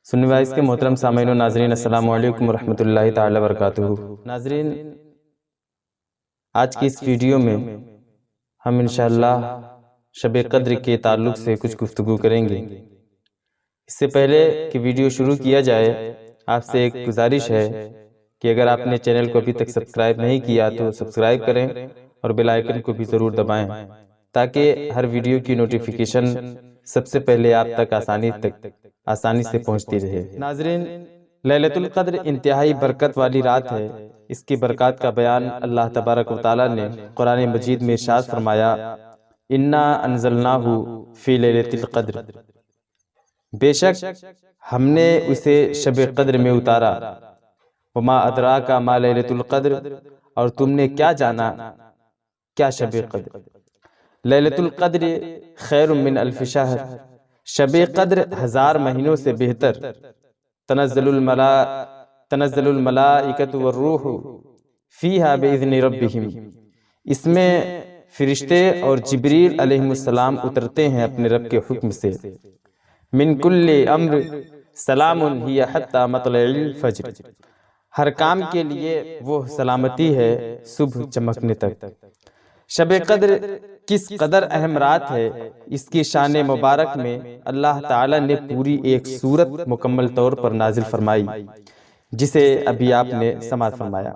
سننے وائس کے محترم سامعین و ناظرین، السلام علیکم ورحمۃ اللہ تعالی وبرکاتہ۔ ناظرین، آج کی اس ویڈیو میں ہم انشاءاللہ شب قدر کے تعلق سے کچھ گفتگو کریں گے۔ اس سے پہلے کہ ویڈیو شروع کیا جائے، آپ سے ایک گزارش ہے کہ اگر آپ نے چینل کو ابھی تک سبسکرائب نہیں کیا تو سبسکرائب کریں اور بیل آئیکن کو بھی ضرور دبائیں تاکہ ہر ویڈیو کی نوٹیفیکیشن سب سے پہلے آپ تک آسانی سے پہنچتی رہے۔ ناظرین، لیلۃ القدر انتہائی برکت والی رات ہے۔ اس کی برکات کا بیان اللہ تبارک و تعالی نے قرآن مجید میں ارشاد فرمایا، اِنَّا أَنزَلْنَاهُ فِي لَيْلَةِ الْقَدْرِ، بے شک ہم نے اسے شب قدر میں اتارا۔ وَمَا أَدْرَاكَ مَا لَيْلَةُ الْقَدْرِ، اور تم نے کیا جانا کیا شب قدر؟ لیلۃ القدر خیر من الف شہر، شب قدر 1000 مہینوں سے بہتر۔ تنزل الملائکۃ والروح فیہا بإذن ربہم، اس میں فرشتے اور جبریل علیہ السلام اترتے ہیں اپنے رب کے حکم سے۔ من کل امر سلام ہی حتی مطلع الفجر، ہر کام کے لیے وہ سلامتی ہے صبح چمکنے تک۔ شب قدر کس قدر اہم رات ہے، اس کی شان مبارک میں اللہ تعالی نے پوری ایک سورت مکمل طور پر نازل فرمائی، جسے ابھی آپ نے سماعت فرمایا۔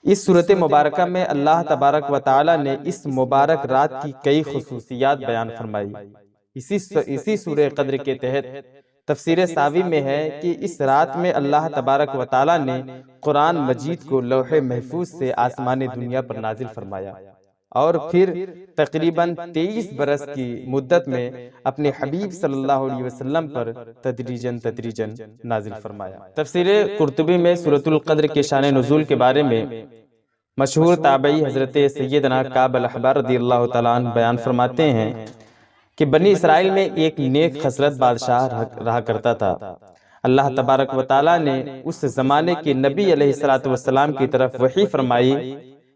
اس سورت مبارکہ میں اللہ تبارک و تعالی نے اس مبارک رات کی کئی خصوصیات بیان فرمائی۔ اسی سورہ قدر کے تحت تفسیر ساوی میں ہے کہ اس رات میں اللہ تبارک و تعالی نے قرآن مجید کو لوح محفوظ سے آسمان دنیا پر نازل فرمایا، اور پھر تقریباً 23 برس کی مدت میں اپنے حبیب صلی اللہ علیہ وسلم پر تدریجاً نازل فرمایا۔ تفسیر قرطبی میں سورۃ القدر کے شان نزول کے بارے میں مشہور تابعی حضرت سیدنا کعب الاحبار رضی اللہ تعالیٰ عنہ بیان فرماتے ہیں کہ بنی اسرائیل میں ایک نیک خصلت بادشاہ رہا کرتا تھا۔ اللہ تبارک و تعالیٰ نے اس زمانے کے نبی علیہ السلام کی طرف وحی فرمائی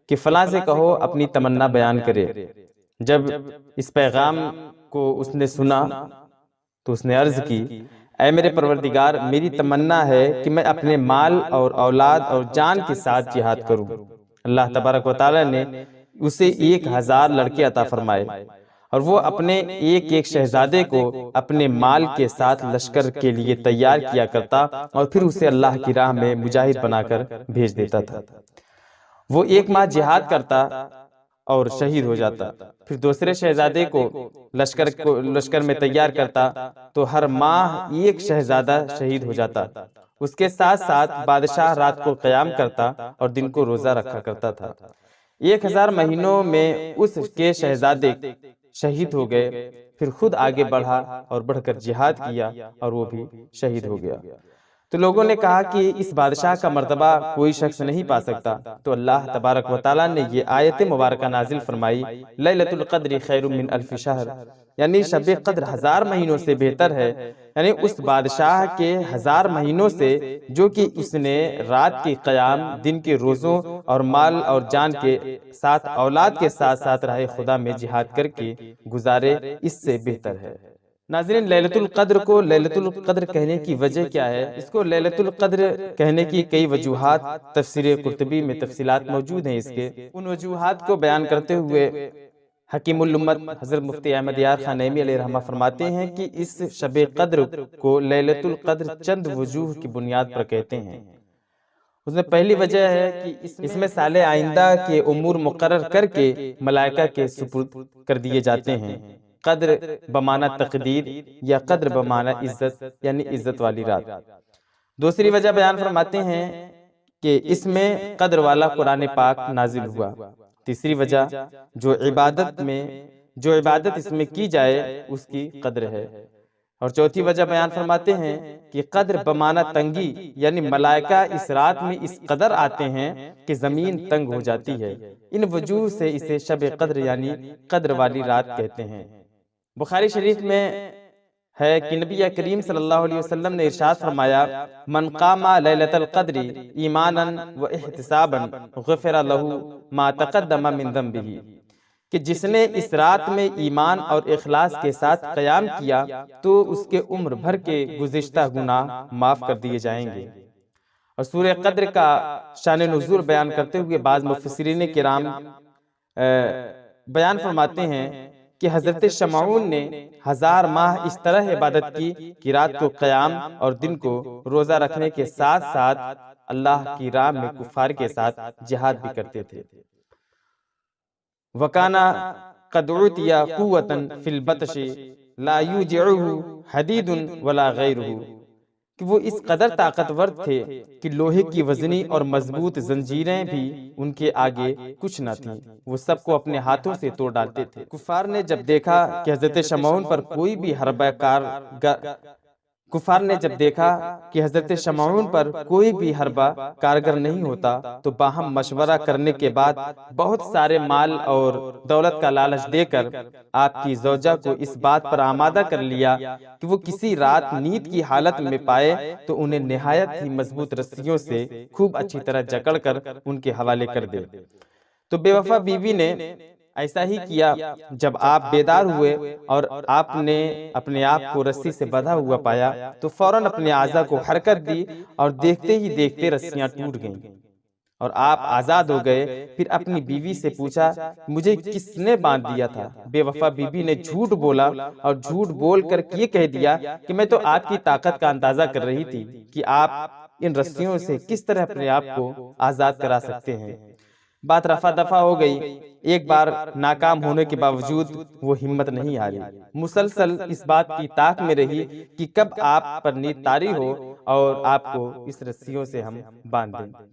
کہ فلاں سے کہو اپنی تمنا بیان کرے۔ جب اس پیغام کو اس نے سنا تو اس نے عرض کی، اے میرے پروردگار، میری تمنا ہے کہ میں اپنے مال اور اولاد اور جان کے ساتھ جہاد کروں۔ اللہ تبارک و تعالی نے اسے 1000 لڑکے عطا فرمائے، اور وہ اپنے ایک شہزادے کو اپنے مال کے ساتھ لشکر کے لیے تیار کیا کرتا اور پھر اسے اللہ کی راہ میں مجاہد بنا کر بھیج دیتا تھا۔ وہ 1 ماہ جہاد کرتا اور شہید ہو جاتا، پھر دوسرے شہزادے کو لشکر میں تیار کرتا تو ہر ماہ 1 شہزادہ شہید ہو جاتا۔ اس کے ساتھ ساتھ بادشاہ رات کو قیام کرتا اور دن کو روزہ رکھا کرتا تھا۔ 1000 مہینوں میں اس کے شہزادے شہید ہو گئے، پھر خود آگے بڑھا اور بڑھ کر جہاد کیا اور وہ بھی شہید ہو گیا۔ تو لوگوں نے کہا کہ اس بادشاہ کا مرتبہ کوئی شخص نہیں پا سکتا، تو اللہ تبارک و تعالیٰ نے یہ آیت مبارکہ نازل فرمائی، لیلۃ القدر خیر من الف شہر، یعنی شب قدر 1000 مہینوں سے بہتر ہے، یعنی اس بادشاہ کے 1000 مہینوں سے جو کہ اس نے رات کے قیام، دن کے روزوں اور مال اور جان کے ساتھ اولاد کے ساتھ ساتھ راہ خدا میں جہاد کر کے گزارے، اس سے بہتر ہے۔ ناظرین، لیلۃ القدر کو لیلۃ القدر کہنے کی وجہ کیا ہے؟ اس کو لیلۃ القدر کہنے کی کئی وجوہات تفسیر قرطبی میں تفصیلات موجود ہیں۔ اس کے ان وجوہات کو بیان کرتے ہوئے حکیم الامت حضرت مفتی احمد یار خان نعیمی علیہ رحمہ فرماتے ہیں کہ اس شب قدر کو لیلۃ القدر چند وجوہ کی بنیاد پر کہتے ہیں۔ اس میں پہلی وجہ ہے کہ اس میں سال آئندہ کے امور مقرر کر کے ملائکہ کے سپرد کر دیے جاتے ہیں۔ قدر بمعنی تقدیر یا قدر بمعنی عزت، یعنی عزت والی رات۔ دوسری وجہ بیان فرماتے ہیں کہ اس میں قدر والا قرآن پاک نازل ہوا۔ تیسری وجہ جو عبادت اس میں کی جائے اس کی قدر ہے۔ اور چوتھی وجہ بیان فرماتے ہیں کہ قدر بمعنی تنگی، یعنی ملائکہ اس رات میں اس قدر آتے ہیں کہ زمین تنگ ہو جاتی ہے۔ ان وجوہ سے اسے شب قدر یعنی قدر والی رات کہتے ہیں۔ بخاری شریف میں ہے کہ نبی کریم صلی اللہ علیہ وسلم نے ارشاد فرمایا، من قام لیلۃ القدر ایمانا و احتسابا غفر له ما تقدم من ذنبه، کہ جس نے اس رات میں ایمان اور اخلاص کے ساتھ قیام کیا تو اس کے عمر بھر کے گزشتہ گناہ معاف کر دیے جائیں گے۔ اور سورہ قدر کا شان نزول بیان کرتے ہوئے بعض مفسرین کرام بیان فرماتے ہیں کہ حضرت شمعون نے 1000 ماہ اس طرح عبادت کی کہ رات کو قیام اور دن کو روزہ رکھنے کے ساتھ ساتھ اللہ کی راہ میں کفار کے ساتھ جہاد بھی کرتے تھے۔ وَكَانَ قَدْ عُتِيَ قُوَّةً فِي الْبَطْشِ لَا يُوجِعُهُ حَدِيدٌ وَلَا غَيْرُهُ، کہ وہ اس قدر طاقتور تھے کہ لوہے کی وزنی اور مضبوط زنجیریں بھی ان کے آگے کچھ نہ تھیں، وہ سب کو اپنے ہاتھوں سے توڑ ڈالتے تھے۔ کفار نے جب دیکھا کہ حضرت شمعون پر کوئی بھی حربہ کارگر نہیں ہوتا تو باہم مشورہ کرنے کے بعد بہت سارے مال اور دولت کا لالچ دے کر آپ کی زوجہ کو اس بات پر آمادہ کر لیا کہ وہ کسی رات نیند کی حالت میں پائے تو انہیں نہایت ہی مضبوط رسیوں سے خوب اچھی طرح جکڑ کر ان کے حوالے کر دے۔ تو بے وفا بیوی نے ایسا ہی کیا۔ جب آپ بیدار ہوئے اور آپ نے اپنے آپ کو رسی سے بندھا ہوا پایا تو فوراً اپنے اعضاء کو حرکت دی اور دیکھتے ہی دیکھتے رسیاں ٹوٹ گئیں اور آپ آزاد ہو گئے۔ پھر اپنی بیوی سے پوچھا مجھے کس نے باندھ دیا تھا؟ بے وفا بیوی نے جھوٹ بولا اور جھوٹ بول کر یہ کہہ دیا کہ میں تو آپ کی طاقت کا اندازہ کر رہی تھی کہ آپ ان رسیوں سے کس طرح اپنے آپ کو آزاد کرا سکتے ہیں۔ بات رفع دفع ہو گئی۔ ایک بار ناکام ہونے کے باوجود وہ ہمت نہیں ہاری، مسلسل اس بات کی تاک میں رہی کہ کب آپ پر نیند طاری ہو اور آپ کو اس رسیوں سے ہم باندھ دیں۔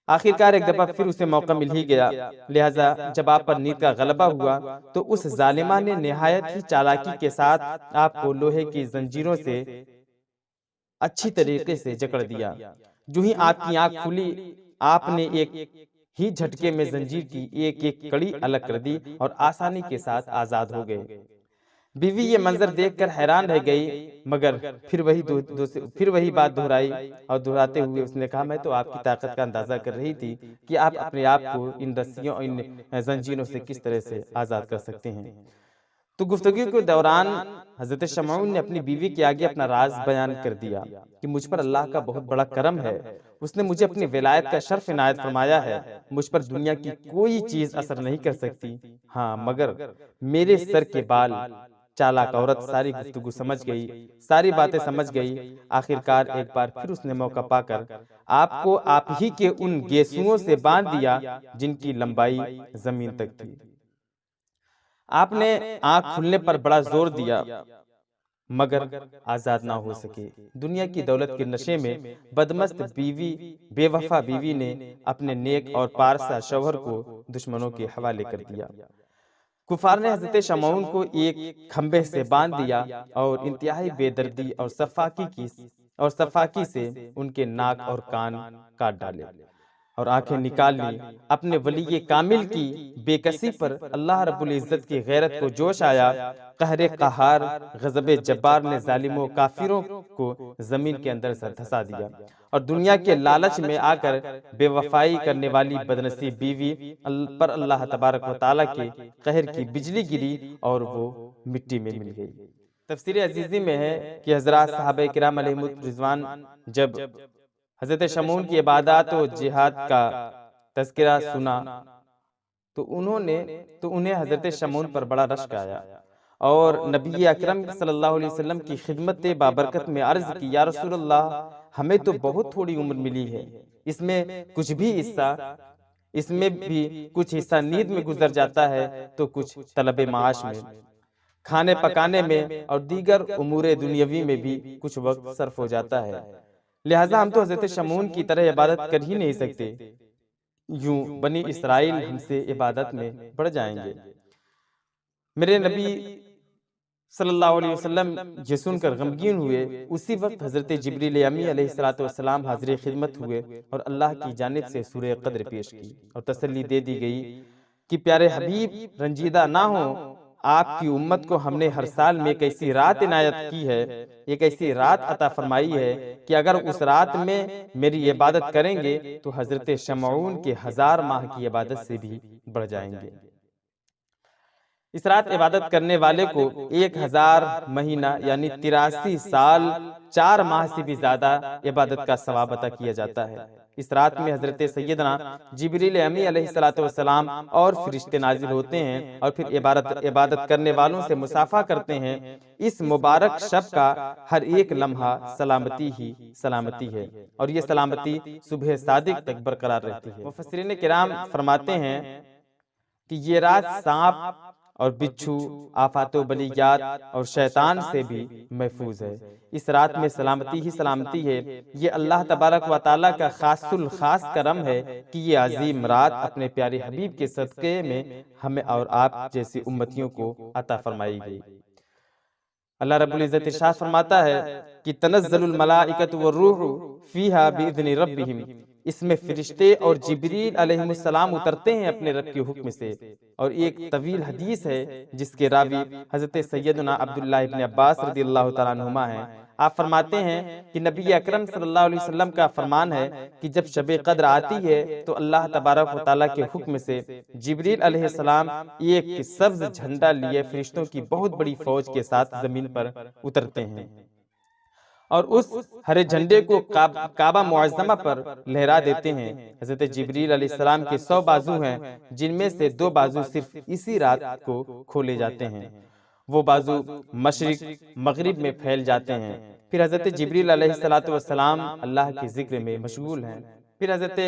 آخرکار ایک دفعہ پھر اسے موقع مل ہی گیا، لہٰذا جب آپ پر نیند کا غلبہ ہوا تو اس ظالمہ نے نہایت ہی چالاکی کے ساتھ آپ کو لوہے کی زنجیروں سے اچھی طریقے سے جکڑ دیا۔ جو ہی آپ کی آنکھ کھلی آپ نے ایک ہی جھٹکے میں زنجیر کی ایک ایک کڑی الگ کر دی اور آسانی کے ساتھ آزاد ہو گئے۔ بیوی یہ منظر دیکھ کر حیران رہ گئی، مگر پھر وہی بات دہرائی اور دہراتے ہوئے اس نے کہا میں تو آپ کی طاقت کا اندازہ کر رہی تھی کہ آپ اپنے آپ کو ان رسیوں اور ان زنجیروں سے کس طرح سے آزاد کر سکتے ہیں۔ تو گفتگو کے دوران حضرت شمعون نے اپنی بیوی کے آگے اپنا راز بیان کر دیا کہ مجھ پر اللہ کا بہت بڑا کرم ہے، اس نے مجھے اپنی ولایت کا شرف عنایت فرمایا ہے، مجھ پر دنیا کی کوئی چیز اثر نہیں کر سکتی، ہاں مگر میرے سر کے بال۔ چالاک عورت ساری گفتگو سمجھ گئی، ساری باتیں سمجھ گئی۔ آخرکار ایک بار پھر اس نے موقع پا کر آپ کو آپ ہی کے ان گیسوؤں سے باندھ دیا جن کی لمبائی زمین تک تھی۔ آپ نے آنکھ کھلنے پر بڑا زور دیا مگر آزاد نہ ہو سکے۔ دنیا کی دولت کے نشے میں بدمست بے وفا بیوی نے اپنے نیک اور پارسا شوہر کو دشمنوں کے حوالے کر دیا۔ کفار نے حضرت شمعون کو ایک کھمبے سے باندھ دیا اور انتہائی بے دردی اور صفاقی سے ان کے ناک اور کان کاٹ ڈالے اور آنکھیں نکال لی۔ اپنے ولی کامل کی بے کسی پر اللہ رب العزت کی غیرت کو جوش آیا۔ قہر قہار غضب جبار نے ظالموں و کافروں کو زمین کے اندر سے دھسا دیا اور دنیا کے لالچ میں آ کر بے وفائی کرنے والی بدنصیب بیوی پر اللہ تبارک و تعالیٰ کے قہر کی بجلی گری اور وہ مٹی میں مل گئی۔ تفسیر عزیزی میں ہے کہ حضرات صحابہ کرام علیہم الرضوان جب حضرت شمعون کی عبادات و جہاد کا تذکرہ سنا تو انہیں حضرت شمعون پر بڑا رشک آیا اور نبی اکرم صلی اللہ علیہ وسلم کی خدمت بابرکت میں عرض کی یا رسول اللہ ہمیں تو بہت تھوڑی عمر ملی ہے، اس میں بھی کچھ حصہ نیند میں گزر جاتا ہے تو کچھ طلب معاش میں، کھانے پکانے میں اور دیگر امور دنیاوی میں بھی کچھ وقت صرف ہو جاتا ہے، لہٰذا ہم تو حضرت شمعون کی طرح عبادت کر ہی نہیں سکتے، یوں بنی اسرائیل ہم سے عبادت میں بڑھ جائیں گے۔ میرے نبی صلی اللہ علیہ وسلم یہ سن کر غمگین ہوئے۔ اسی وقت حضرت جبریل امی علیہ السلام حاضر خدمت ہوئے اور اللہ کی جانب سے سورہ قدر پیش کی اور تسلی دے دی گئی کہ پیارے حبیب رنجیدہ نہ ہوں، آپ کی امت کو ہم نے ہر سال میں ایک ایسی رات عنایت کی ہے، ایک ایسی رات عطا فرمائی ہے کہ اگر اس رات میں میری عبادت کریں گے تو حضرت شمعون کے 1000 ماہ کی عبادت سے بھی بڑھ جائیں گے۔ اس رات عبادت کرنے والے کو 1000 مہینہ یعنی 83 سال 4 ماہ سے بھی زیادہ عبادت کا ثواب عطا کیا جاتا ہے۔ اس رات میں حضرت سیدنا جبریل امی علیہ السلام اور فرشتے نازل ہوتے ہیں اور پھر عبادت کرنے والوں سے مصافحہ کرتے ہیں۔ اس مبارک شب کا ہر ایک لمحہ سلامتی ہی سلامتی ہے اور یہ سلامتی صبح صادق تک برقرار رہتی ہے۔ مفسرین کرام فرماتے ہیں کہ یہ رات سانپ اور بچھو، آفات و بلیات اور شیطان سے بھی محفوظ ہے۔ اس رات میں سلامتی ہی سلامتی ہے۔ یہ اللہ تبارک و تعالیٰ کا خاص الخاص کرم ہے کہ یہ عظیم رات اپنے پیارے حبیب کے صدقے میں ہمیں اور آپ جیسی امتیوں کو عطا فرمائی گئی۔ اللہ رب العزت ارشاد فرماتا ہے کہ تنزل الملائکۃ والروح فیہا باذن ربہم، اس میں فرشتے اور جبریل علیہ السلام اترتے ہیں اپنے رب کے حکم سے۔ اور ایک طویل حدیث ہے جس کے راوی حضرت سیدنا عبداللہ ابن عباس رضی اللہ تعالیٰ عنہما ہیں۔ آپ فرماتے ہیں کہ نبی اکرم صلی اللہ علیہ وسلم کا فرمان ہے کہ جب شب قدر آتی ہے تو اللہ تبارک و تعالیٰ کے حکم سے جبریل علیہ السلام ایک سبز جھنڈا لیے فرشتوں کی بہت بڑی فوج کے ساتھ زمین پر اترتے ہیں اور اس ہرے جھنڈے کو کعبہ معظمہ پر لہرا دیتے ہیں۔ حضرت جبریل علیہ السلام کے 100 بازو ہیں جن میں سے 2 بازو صرف اسی رات کو کھولے جاتے ہیں۔ وہ بازو مشرق مغرب میں پھیل جاتے ہیں۔ پھر حضرت جبریل علیہ السلام اللہ کے ذکر میں مشغول ہیں۔ پھر حضرت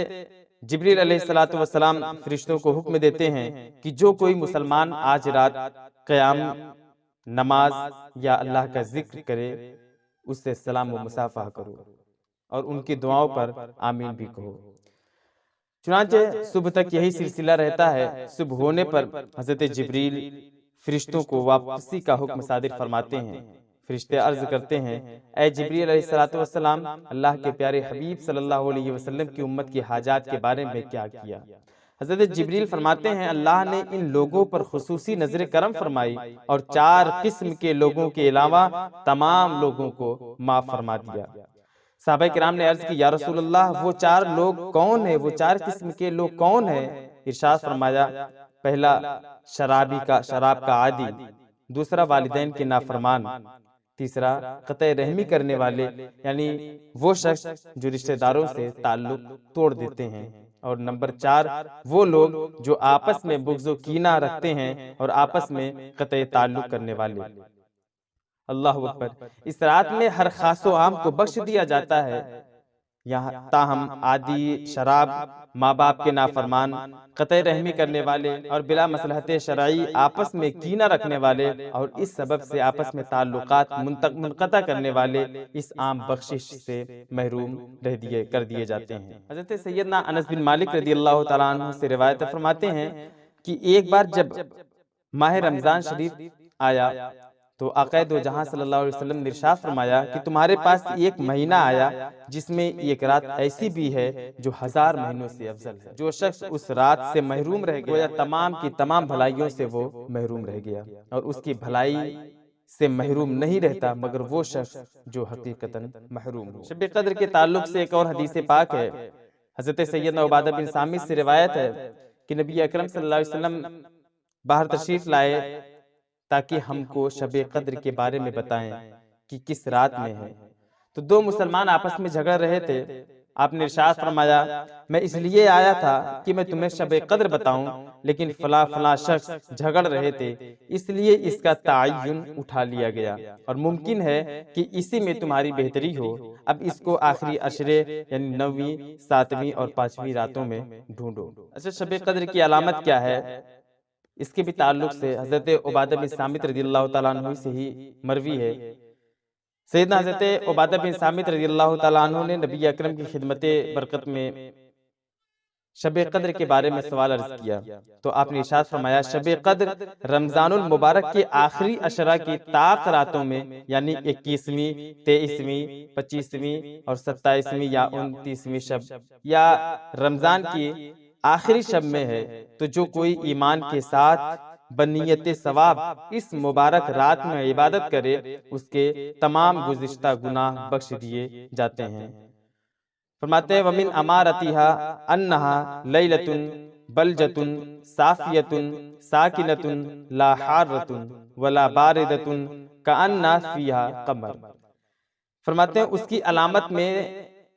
جبریل علیہ السلام فرشتوں کو حکم دیتے ہیں کہ جو کوئی مسلمان آج رات قیام، نماز یا اللہ کا ذکر کرے اس سے سلام و مصافحہ کرو اور ان کی دعاؤں پر آمین بھی کہو۔ چنانچہ صبح تک یہی سلسلہ رہتا ہے۔ صبح ہونے پر حضرت جبریل فرشتوں کو واپسی کا حکم صادر فرماتے ہیں۔ فرشتے عرض کرتے ہیں، اے جبریل علیہ السلام، اللہ کے پیارے حبیب صلی اللہ علیہ وسلم کی امت کی حاجات کے بارے میں کیا کیا؟ حضرت جبریل فرماتے ہیں، اللہ نے ان لوگوں پر خصوصی نظر کرم فرمائی اور 4 قسم کے لوگوں کے علاوہ تمام لوگوں کو معاف فرما دیا۔ صحابہ کرام نے عرض کی، یا رسول اللہ وہ 4 لوگ کون ہیں؟ وہ 4 قسم کے لوگ کون ہیں؟ ارشاد فرمایا، پہلا شراب کا عادی، دوسرا والدین کے نافرمان، تیسرا قطع رحمی کرنے والے یعنی وہ شخص جو رشتہ داروں سے تعلق توڑ دیتے ہیں، اور نمبر 4 وہ لوگ جو آپس میں بغض و کینہ رکھتے ہیں اور آپس میں قطع تعلق کرنے والے۔ اللہ اکبر۔ اس رات میں ہر خاص و عام کو بخش دیا جاتا ہے، یہاں تاہم عادی، شراب، ماں باپ کے نافرمان، قطع رحمی کرنے والے اور بلا مصلحت شرعی آپس میں کینہ رکھنے والے اور اس سبب سے آپس میں تعلقات منقطع کرنے والے اس عام بخشش سے محروم کر دیے جاتے ہیں۔ حضرت سیدنا انس بن مالک رضی اللہ تعالیٰ عنہ سے روایت فرماتے ہیں کہ ایک بار جب ماہ رمضان شریف آیا تو آقا دو جہاں صلی اللہ علیہ وسلم نے ارشاد فرمایا کہ تمہارے پاس ایک مہینہ آیا جس میں ایک رات ایسی بھی ہے جو 1000 مہینوں سے افضل ہے۔ جو شخص اس رات سے محروم رہ گیا تمام کی تمام بھلائیوں سے وہ محروم رہ گیا، اور اس کی بھلائی سے محروم نہیں رہتا مگر وہ شخص جو حقیقتاً محروم ہو۔ شب قدر کے تعلق سے ایک اور حدیث پاک ہے، حضرت سیدنا عبادہ بن صامت سے روایت ہے کہ نبی اکرم صلی اللہ علیہ وسلم باہر تشریف لائے تاکہ ہم کو شب قدر کے بارے میں بتائیں کہ کس رات میں ہے۔ تو 2 مسلمان آپس میں جھگڑ رہے تھے۔ آپ نے ارشاد فرمایا، میں اس لیے آیا تھا کہ میں تمہیں شب قدر بتاؤں، لیکن فلاں شخص جھگڑ رہے تھے، اس لیے اس کا تعین اٹھا لیا گیا اور ممکن ہے کہ اسی میں تمہاری بہتری ہو۔ اب اس کو آخری عشرے یعنی 9ویں، 7ویں اور 5ویں راتوں میں ڈھونڈو۔ اچھا، شب قدر کی علامت کیا ہے؟ اس کے بھی تعلق سے حضرت عبادہ بن صامت رضی اللہ تعالیٰ عنہ سے ہی مروی ہے۔ سیدنا حضرت عبادہ بن صامت رضی اللہ تعالیٰ عنہ نے نبی اکرم کی خدمت برکت میں شب قدر کے بارے میں سوال عرض کیا تو آپ نے ارشاد فرمایا، شب قدر رمضان المبارک کے آخری عشرہ کی طاق راتوں میں یعنی 21ویں، 23ویں، 25ویں اور 27ویں یا 29ویں شب یا رمضان کی آخری شب میں ہے۔ تو جو کوئی ایمان کے ساتھ بنیت ثواب اس مبارک رات میں عبادت کرے اس کے تمام گزشتہ گناہ بخش دیے جاتے ہیں۔ فرماتے ہیں وَمِنْ أَمَارَتِهَا أَنَّهَا لَيْلَةٌ بلجتن صافیتن ساکنتن لا حارتن ولا باردتن کأن فیہا قمر۔ فرماتے ہیں اس کی علامت میں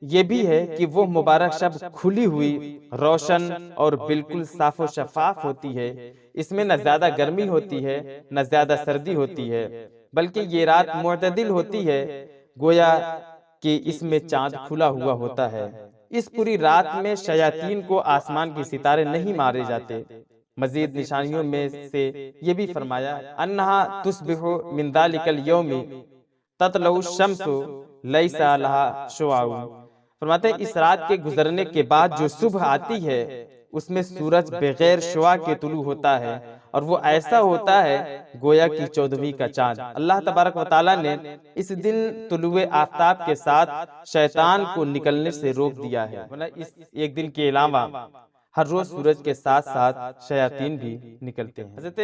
یہ بھی ہے کہ وہ مبارک شب کھلی ہوئی، روشن اور بالکل صاف و شفاف ہوتی ہے۔ اس میں نہ زیادہ گرمی ہوتی ہے نہ زیادہ سردی ہوتی ہے، بلکہ یہ رات معتدل ہوتی ہے، گویا کہ اس میں چاند کھلا ہوا ہوتا ہے۔ اس پوری رات میں شیاطین کو آسمان کے ستارے نہیں مارے جاتے۔ مزید نشانیوں میں سے یہ بھی فرمایا انہا تصبح من ذالک اليوم تطلع الشمس لیس لها شعاع۔ فرماتے ہیں اس رات کے گزرنے کے بعد جو صبح آتی ہے اس میں سورج بغیر شعاع کے طلوع ہوتا ہے، اور وہ ایسا ہوتا ہے گویا کی 14ویں کا چاند۔ اللہ تبارک و تعالیٰ نے اس دن طلوع آفتاب کے ساتھ شیطان کو نکلنے سے روک دیا ہے، ورنہ اس ایک دن کے علاوہ ہر روز سورج کے ساتھ ساتھ شیاطین بھی نکلتے ہیں۔ حضرت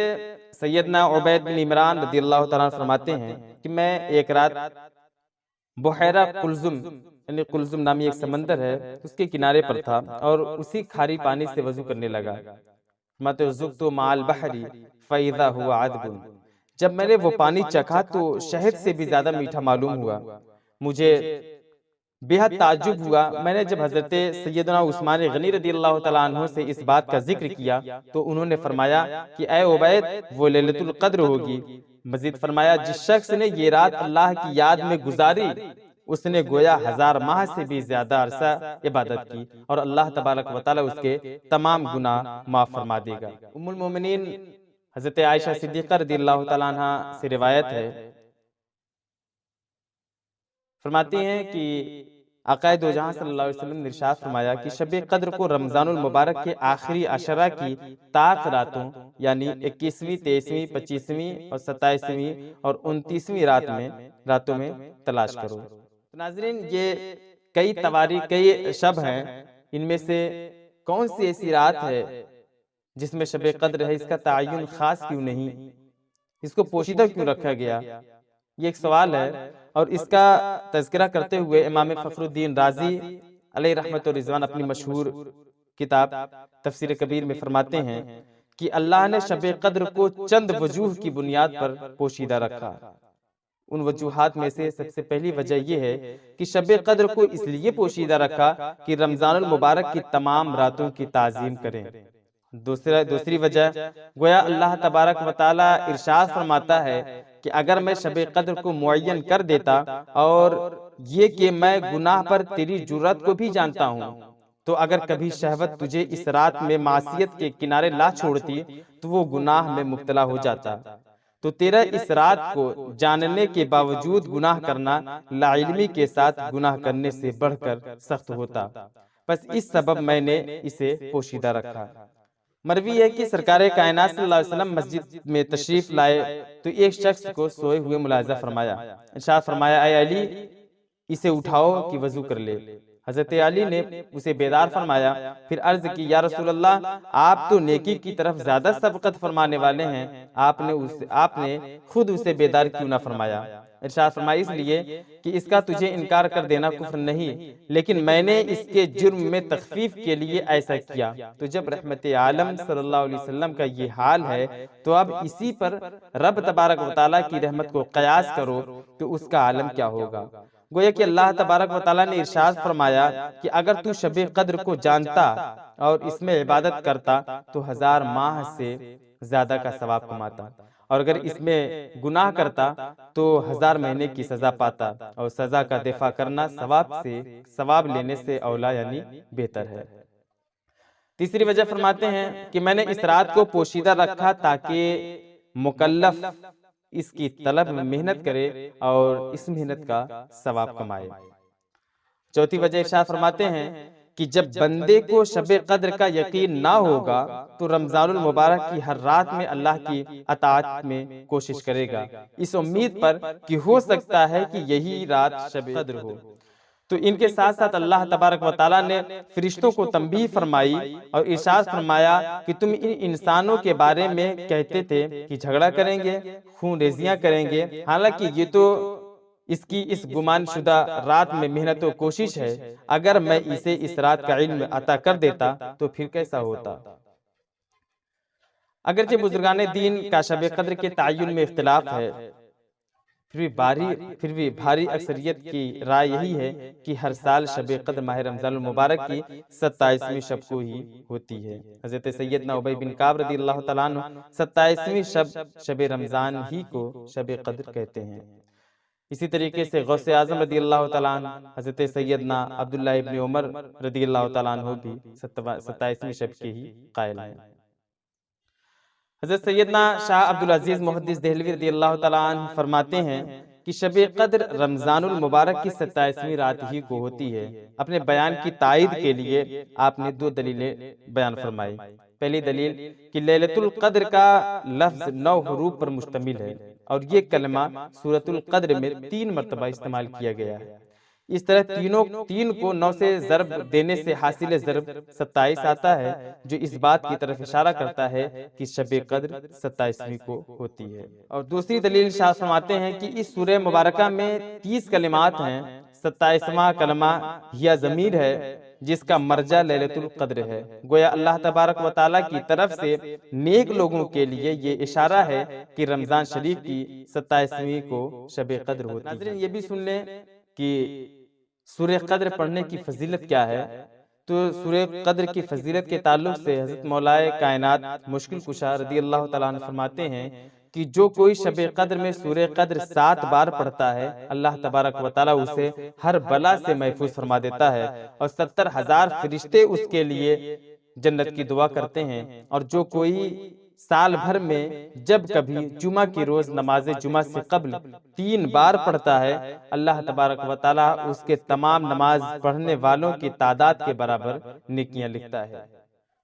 سیدنا عبید بن عمران رضی اللہ تعالیٰ عنہ فرماتے ہیں کہ میں ایک رات بحیرہ قلزم، یعنی قلزم نامی ایک سمندر ہے، اس کے کنارے پر تھا اور اسی کھاری پانی سے وضو کرنے لگا۔ فرماتے ہیں ذقت مع البحر فاذا هو عذب۔ جب میں نے وہ پانی چکھا تو شہد سے بھی زیادہ میٹھا معلوم ہوا۔ مجھے بہت تعجب ہوا۔ میں نے جب حضرت سیدنا عثمان غنی رضی اللہ تعالیٰ عنہ سے اس بات کا ذکر کیا تو انہوں نے فرمایا کہ اے عبید وہ لیلۃ القدر ہوگی۔ مزید فرمایا جس شخص نے یہ رات اللہ کی یاد میں گزاری اس نے گویا 1000 ماہ سے بھی زیادہ عرصہ عبادت کی، اور اللہ تبارک و تعالیٰ اس کے تمام گناہ معاف فرما دے گا۔ ام المومنین حضرت عائشہ صدیقہ رضی اللہ تعالیٰ عنہ سے روایت ہے، فرماتی ہیں کہ آقا دو جہاں صلی اللہ علیہ وسلم نے ارشاد فرمایا کہ شب قدر کو رمضان المبارک کے آخری عشرہ کی طاق راتوں یعنی 21ویں، 23ویں، 25ویں اور 27ویں اور 29ویں راتوں میں تلاش کرو۔ ناظرین یہ کئی تواریخ، کئی شب ہیں، ان میں سے کون سی ایسی رات ہے جس میں شب قدر ہے؟ اس کا تعین خاص کیوں نہیں؟ اس کو پوشیدہ کیوں رکھا گیا؟ یہ ایک سوال ہے، اور اس کا تذکرہ کرتے ہوئے امام فخر الدین رازی علیہ رحمت و رضوان اپنی مشہور کتاب تفسیر کبیر میں فرماتے ہیں کہ اللہ نے شب قدر کو چند وجوہ کی بنیاد پر پوشیدہ رکھا۔ ان وجوہات میں سے سب سے پہلی وجہ یہ ہے کہ شب قدر کو اس لیے پوشیدہ رکھا کہ رمضان المبارک کی تمام راتوں کی تعظیم کریں۔ دوسری وجہ گویا اللہ تبارک و تعالیٰ ارشاد فرماتا ہے کہ اگر میں شب قدر کو معین کر دیتا اور یہ کہ میں گناہ پر تیری جرات کو بھی جانتا ہوں، تو اگر کبھی شہوت تجھے اس رات میں معصیت کے کنارے لا چھوڑتی تو وہ گناہ میں مبتلا ہو جاتا، تو تیرا اس رات کو جاننے کے باوجود گناہ کرنا لا علمی کے ساتھ گناہ کرنے سے بڑھ کر سخت ہوتا، بس اس سبب میں نے اسے پوشیدہ رکھا۔ مروی ہے کہ سرکار کائنات صلی اللہ علیہ وسلم مسجد میں تشریف لائے تو ایک شخص کو سوئے ہوئے ملاحظہ فرمایا۔ ارشاد فرمایا اے علی اسے اٹھاؤ کہ وضو کر لے۔ حضرت علی نے اسے بیدار فرمایا، پھر عرض کی یا رسول اللہ آپ تو نیکی کی طرف زیادہ سبقت فرمانے والے ہیں، آپ نے خود اسے بیدار کیوں نہ فرمایا؟ ارشاد فرمایا اس لیے کہ اس کا تجھے انکار کر دینا کفر نہیں، لیکن میں نے اس کے جرم میں تخفیف کے لیے ایسا کیا۔ تو جب رحمت عالم صلی اللہ علیہ وسلم کا یہ حال ہے تو اب اسی پر رب تبارک و تعالیٰ کی رحمت کو قیاس کرو تو اس کا عالم کیا ہوگا۔ گویا کہ اللہ تبارک و تعالیٰ نے ارشاد فرمایا کہ اگر تو شب قدر کو جانتا اور اس میں عبادت کرتا تو 1000 ماہ سے زیادہ کا ثواب کماتا، اور اگر اس میں گناہ کرتا تو 1000 مہینے کی سزا پاتا، اور سزا کا دفاع کرنا ثواب لینے سے اولا یعنی بہتر ہے۔ تیسری وجہ فرماتے ہیں کہ میں نے اس رات کو پوشیدہ رکھا تاکہ مکلف اس کی طلب میں محنت کرے اور اس محنت کا ثواب کمائے۔ چوتھی وجہ ارشاد فرماتے ہیں کہ جب بندے کو شب قدر کا یقین نہ ہوگا تو رمضان المبارک کی ہر رات میں اللہ کی اطاعت میں کوشش کرے گا، اس امید پر کہ ہو سکتا ہے کہ یہی رات شب قدر ہو۔ تو ان کے ساتھ ساتھ اللہ تبارک و تعالیٰ نے فرشتوں کو تنبیہ فرمائی اور ارشاد فرمایا کہ تم ان انسانوں کے بارے میں کہتے تھے کہ جھگڑا کریں گے، خون ریزیاں کریں گے، حالانکہ یہ تو اس کی اس گمان شدہ رات میں محنت و کوشش ہے، اگر میں اسے اس رات کا علم عطا کر دیتا تو پھر کیسا ہوتا۔ اگرچہ بزرگان دین کا شب قدر کے تعین میں اختلاف ہے، پھر بھی بھاری اکثریت کی رائے یہی ہے کہ ہر سال شب قدر ماہ رمضان المبارک کی 27ویں شب کو ہی ہوتی ہے۔ حضرت سیدنا ابی بن کعب رضی اللہ تعالیٰ عنہ 27ویں شب رمضان ہی کو شب قدر کہتے ہیں۔ اسی طریقے سے غوث اعظم رضی اللہ تعالیٰ عنہ، حضرت سیدنا عبداللہ ابن عمر رضی اللہ تعالیٰ عنہ بھی 27ویں شب کے ہی قائل ہیں۔ حضرت سیدنا شاہ عبدالعزیز محدث دہلوی رضی اللہ تعالیٰ عنہ فرماتے ہیں کہ شب قدر رمضان المبارک کی 27ویں رات ہی کو ہوتی ہے۔ اپنے بیان کی تائید کے لیے آپ نے 2 دلیلیں بیان فرمائی۔ پہلی دلیل کہ لیلۃ القدر کا لفظ 9 حروف پر مشتمل ہے اور یہ کلمہ سورۃ القدر میں 3 مرتبہ استعمال کیا گیا ہے۔ اس طرح تین کو 9 سے ضرب دینے سے حاصل ضرب 27 آتا ہے، جو اس بات کی طرف اشارہ کرتا ہے کہ شب قدر 27ویں کو ہوتی ہے۔ اور دوسری دلیل شاہ فرماتے ہیں کہ اس سورہ مبارکہ میں 30 کلمات ہیں۔ 27واں کلمہ یا ضمیر ہے جس کا مرجع لیلۃ القدر ہے۔ گویا اللہ تبارک و تعالیٰ کی طرف سے نیک لوگوں کے لیے یہ اشارہ ہے کہ رمضان شریف کی 27ویں کو شب قدر ہوتی ہے۔ ناظرین، یہ بھی سن لیں کہ سورہ قدر پڑھنے کی فضیلت کیا ہے۔ تو سورہ قدر کی فضیلت کے تعلق سے حضرت مولائے کائنات مشکل کشا رضی اللہ تعالیٰ عنہ فرماتے ہیں کہ جو کوئی شب قدر میں سورہ قدر 7 بار پڑھتا ہے، اللہ تبارک و تعالیٰ اسے ہر بلا سے محفوظ فرما دیتا ہے اور 70,000 فرشتے اس کے لیے جنت کی دعا کرتے ہیں۔ اور جو کوئی سال بھر میں جب کبھی جمعہ کی روز نماز جمعہ سے قبل 3 بار پڑھتا ہے، اللہ تبارک و تعالیٰ اس کے تمام نماز پڑھنے والوں کی تعداد کے برابر نیکیاں لکھتا ہے۔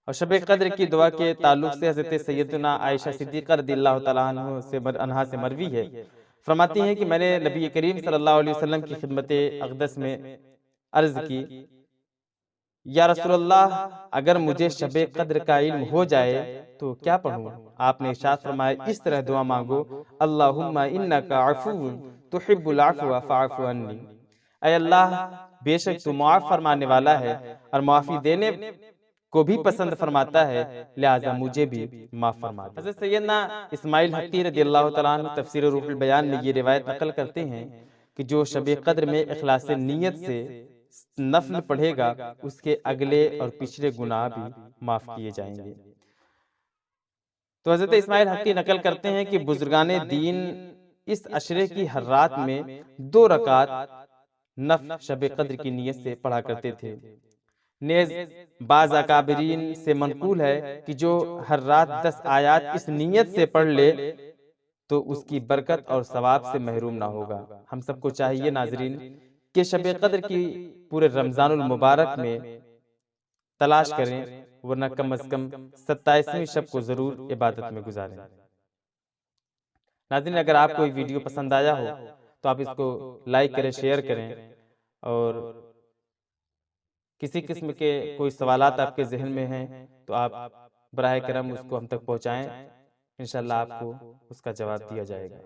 اور شب قدر کی دعا کے تعلق سے حضرت سیدنا عائشہ صدیقہ رضی اللہ تعالیٰ عنہا سے مروی ہے، فرماتی ہیں کہ میں نے نبی کریم صلی اللہ علیہ وسلم کی خدمت اقدس میں عرض کی، یا رسول اللہ، اگر مجھے شب قدر کا علم ہو جائے تو کیا پڑھوں؟ آپ نے ارشاد فرمایا، اس طرح دعا مانگو، اللہم انکا عفو تحب العفو فاعف عنی۔ اے اللہ، بے شک تو معاف فرمانے والا ہے اور معافی دینے کو بھی پسند فرماتا ہے، لہذا مجھے بھی معاف فرما دے۔ حضرت سیدنا اسماعیل حقی رضی اللہ تعالیٰ عنہ تفسیر روح البیان میں یہ روایت نقل کرتے ہیں کہ جو شب قدر میں اخلاص نیت سے نفل پڑھے گا، اس کے اگلے اور پچھلے گناہ بھی معاف کیے جائیں گے۔ تو حضرت اسماعیل حقی نقل کرتے ہیں کہ بزرگان دین اس عشرے کی ہر رات میں 2 رکعت نفل شب قدر کی نیت سے پڑھا کرتے تھے۔ نیز بعض اکابرین سے منقول ہے کہ جو ہر رات 10 آیات اس نیت سے پڑھ لے تو اس کی برکت اور ثواب سے محروم نہ ہوگا۔ ہم سب کو چاہیے ناظرین کہ شب قدر کی پورے رمضان المبارک میں تلاش کریں، ورنہ کم از کم 27ویں شب کو ضرور عبادت میں گزاریں۔ ناظرین، اگر آپ کو یہ ویڈیو پسند آیا ہو تو آپ اس کو لائک کریں، شیئر کریں، اور کسی قسم کے کوئی سوالات آپ کے ذہن میں ہیں تو آپ براہ کرم اس کو ہم تک پہنچائیں، انشاءاللہ آپ کو اس کا جواب دیا جائے گا۔